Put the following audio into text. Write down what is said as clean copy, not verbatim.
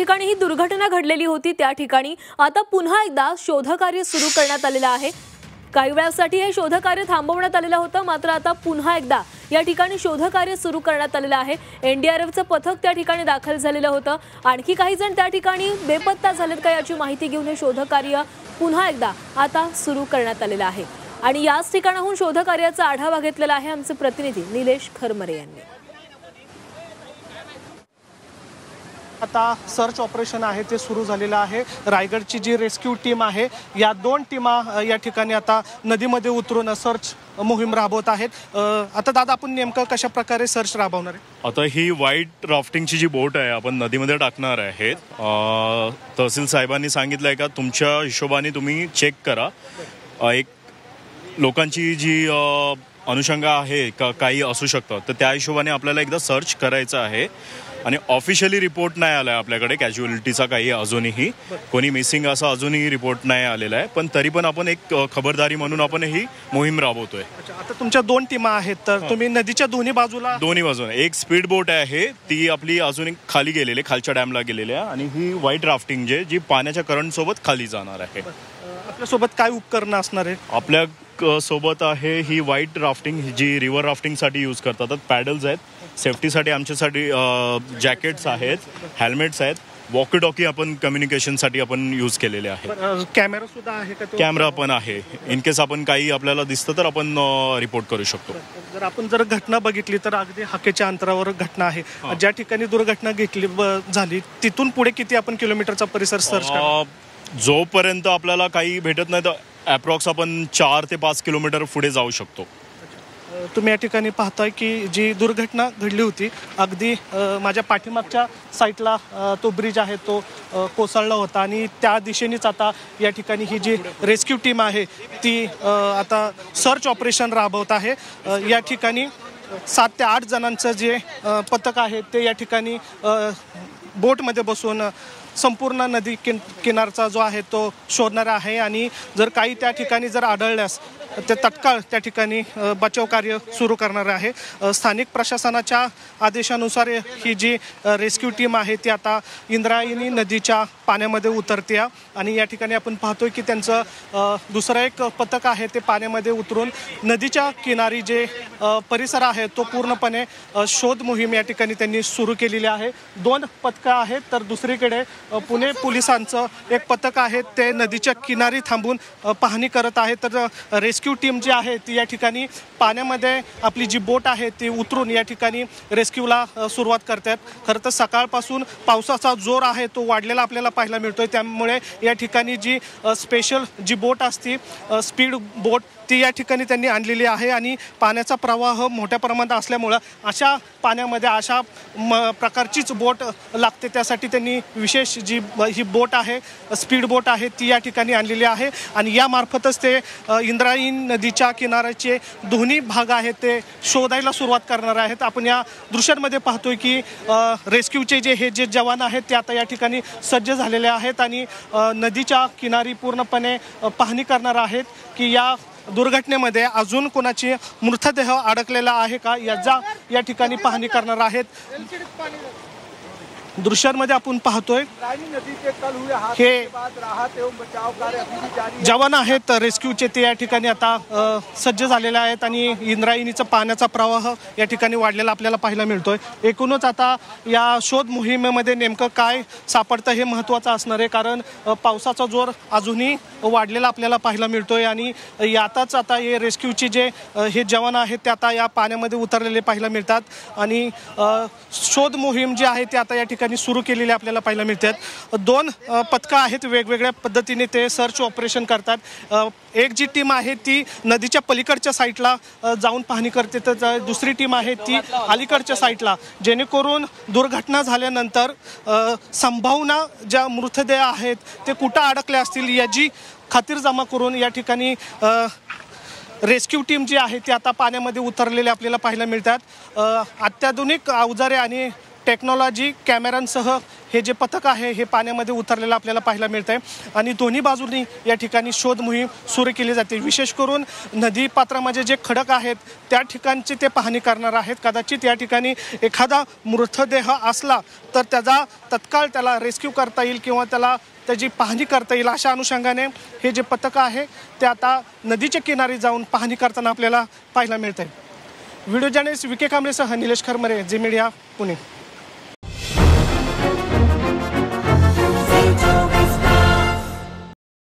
ठिकाणी ही दुर्घटना घडलेली होती त्या ठिकाणी आता पुन्हा एकदा शोधकार्य सुरू करण्यात आलेलं आहे। काही वेळासाठी हे शोधकार्य थांबवण्यात आलेलं होतं, मात्र आता पुन्हा एकदा या ठिकाणी शोधकार्य सुरू करण्यात आलेलं आहे। एनडीआरएफचं पथक त्या ठिकाणी दाखल झालेलं होतं। आणखी काही जण त्या ठिकाणी बेपत्ता झालेत का याची माहिती घेऊन हे शोधकार्य पुन्हा एकदा आता सुरू करण्यात आलेलं आहे। आणि याच ठिकाणाहून शोधकार्याचा आढावा घेतलेला आहे आमचे प्रतिनिधी निलेश खरमरे यांनी। आता सर्च ऑपरेशन आहे ते सुरू झालेलं आहे। रायगडची जी रेस्क्यू टीम आहे या दोन टीमा या ठिकाणी आता नदीमध्ये उतरून सर्च मोहीम राबवत आहेत। आता दादा आपण नेमकं कशा प्रकारे सर्च राबवणार आहे? आता ही व्हाईट राफ्टिंगची जी बोट आहे आपण नदीमध्ये टाकणार आहेत। तहसील साहेबांनी सांगितलंय का तुमच्या हिशोबाने तुम्ही चेक करा, एक लोकांची जी अनुषंगा आहे का काही असू शकतं, तर त्या हिशोबाने आपल्याला एकदा सर्च करायचं आहे। आणि ऑफिशियली रिपोर्ट नाही आला आहे आपल्याकडे कॅज्युअलिटीचा, काही अजूनही कोणी मिसिंग असा अजूनही रिपोर्ट नाही आलेला आहे, पण तरी पण आपण एक खबरदारी म्हणून आपण ही मोहीम राबवतोय। आता तुमच्या दोन टीमा आहेत, तर तुम्ही नदीच्या दोन्ही बाजूला एक स्पीड बोट आहे ती आपली अजून खाली गेलेली, खालच्या डॅमला गेलेली आहे, आणि ही व्हाईट राफ्टिंग जी पाण्याच्या करंट सोबत खाली जाणार आहे। आपल्यासोबत काय उपकरणं असणार आहे? आपल्या सोबत आहे ही व्हाईट राफ्टिंग जी रिव्हर राफ्टिंगसाठी यूज करतात। पॅडल्स आहेत, सेफ्टीसाठी आमच्यासाठी जॅकेट्स आहेत, हेल्मेट्स आहेत, वॉकी टॉकी आपण कम्युनिकेशनसाठी आपण यूज केलेले आहे। कॅमेरा सुद्धा आहे का? कॅमेरा पण आहे, इन केस आपण काही आपल्याला दिसतं तर आपण रिपोर्ट करू शकतो। जर आपण घटना बघितली तर अगदी हाकेच्या अंतरावर घटना आहे। ज्या ठिकाणी दुर्घटना झाली तिथून पुढे किती आपण किलोमीटरचा परिसर सर्च करणार? जोपर्यंत आपल्याला काही भेटत नाही तर अप्रॉक्स आपण 4 ते 5 किलोमीटर पुढे जाऊ शकतो। तुम्ही या ठिकाणी पाहताय की जी दुर्घटना घडली होती अगदी माझ्या पाठीमागच्या साईडला तो ब्रिज आहे तो कोसळला होता, आणि त्या दिशेनेच आता या ठिकाणी ही जी रेस्क्यू टीम आहे ती आता सर्च ऑपरेशन राबवत आहे। या ठिकाणी 7 ते 8 जणांचं जे पथक आहे ते या ठिकाणी बोटमध्ये बसून संपूर्ण नदी किनारचा जो आहे तो शोधणार आहे, आणि जर काही त्या ठिकाणी जर आढळल्यास ते तत्काळ त्या ठिकाणी बचाव कार्य सुरू करणार आहे। स्थानिक प्रशासनाच्या आदेशानुसार ही जी रेस्क्यू टीम आहे ती आता इंद्रायणी नदीच्या पाण्यामध्ये उतरते, आणि या ठिकाणी आपण पाहतोय की त्यांचं दुसरं एक पथक आहे ते पाण्यामध्ये उतरून नदीच्या किनारी जे परिसर आहे तो पूर्णपणे शोध मोहीम या ठिकाणी त्यांनी सुरू केलेली आहे। 2 पथकं आहेत, तर दुसरीकडे पुणे पोलिसांचं एक पथक आहे ते नदीच्या किनारी थांबून पाहणी करत आहे। तर रेस्क्यू टीम जी आहे ती या ठिकाणी पाण्यामध्ये आपली जी बोट आहे ती उतरून या ठिकाणी रेस्क्यूला सुरुवात करतात। खरं तर सकाळपासून पावसाचा जोर आहे तो वाढलेला आपल्याला पाहायला मिळतोय, त्यामुळे या ठिकाणी जी स्पेशल जी बोट असते स्पीड बोट ती या ठिकाणी त्यांनी आणलेली आहे, आणि पाण्याचा प्रवाह मोठ्या प्रमाणात असल्यामुळं अशा पाण्यामध्ये अशा प्रकारचीच बोट लागते, त्यासाठी त्यांनी विशेष जी ही बोट आहे स्पीड बोट आहे ती या ठिकाणी आणलेली आहे, आणि यामार्फतच ते इंद्रायणी नदीच्या किनाऱ्याचे दोन्ही भाग आहेत ते शोधायला सुरुवात करणार आहेत। आपण या दृश्यांमध्ये पाहतोय की रेस्क्यूचे जे जवान आहेत ते आता या ठिकाणी सज्ज झालेले आहेत, आणि नदीच्या किनारी पूर्णपणे पाहणी करणार आहेत की या दुर्घटनेमध्ये अजून कोणाची मृतदेह अडकलेला आहे का याचा या ठिकाणी पाहणी करणार आहेत। दृश्यांमध्ये आपण पाहतोय हे जवान आहेत रेस्क्यूचे, ते या ठिकाणी आता सज्ज झालेले आहेत, आणि इंद्रायणीचा पाण्याचा प्रवाह या ठिकाणी वाढलेला आपल्याला पाहायला मिळतोय। एकूणच आता या शोध मोहिमेमध्ये नेमकं काय सापडतं हे महत्त्वाचं असणार आहे, कारण पावसाचा जोर अजूनही वाढलेला आपल्याला पाहायला मिळतोय, आणि यातच आता हे रेस्क्यूचे जे हे जवान आहेत ते आता या पाण्यामध्ये उतरलेले पाहायला मिळतात, आणि शोध मोहीम जी आहे ती आता या ठिकाणी सुरू केलेली आपल्याला पाहायला मिळतात। 2 पथकं आहेत, वेगवेगळ्या पद्धतीने ते सर्च ऑपरेशन करतात। एक जी टीम आहे ती नदीच्या पलीकडच्या साईडला जाऊन पाहणी करते, तर दुसरी टीम आहे ती अलीकडच्या साईडला, जेणेकरून दुर्घटना झाल्यानंतर संभावना ज्या मृतदेह आहेत ते कुठं अडकले असतील याची खातिरजमा करून या ठिकाणी रेस्क्यू टीम जी आहे ती आता पाण्यामध्ये उतरलेले आपल्याला पाहायला मिळतात। अत्याधुनिक अवजारे आणि टेक्नॉलॉजी कॅमेऱ्यांसह हे जे पथक आहे हे पाण्यामध्ये उतरलेलं आपल्याला पाहायला मिळत आहे आणि दोन्ही बाजूंनी या ठिकाणी शोध मोहीम सुरू केली जाते. विशेष करून नदी पात्रामध्ये जे खडक आहेत त्या ठिकाणची ते पाहणी करणार आहेत. कदाचित या ठिकाणी एखादा मृतदेह असला तर त्याचा तत्काळ त्याला रेस्क्यू करता येईल किंवा त्याची पाहणी करता येईल. अशा अनुषंगाने हे जे पथक आहे ते आता नदीच्या किनारी जाऊन पाहणी करताना आपल्याला पाहायला मिळत आहे. व्हिडिओ जर्नलिस्ट विके कांबळेसह निलेश खरमरे, झी मीडिया, पुणे.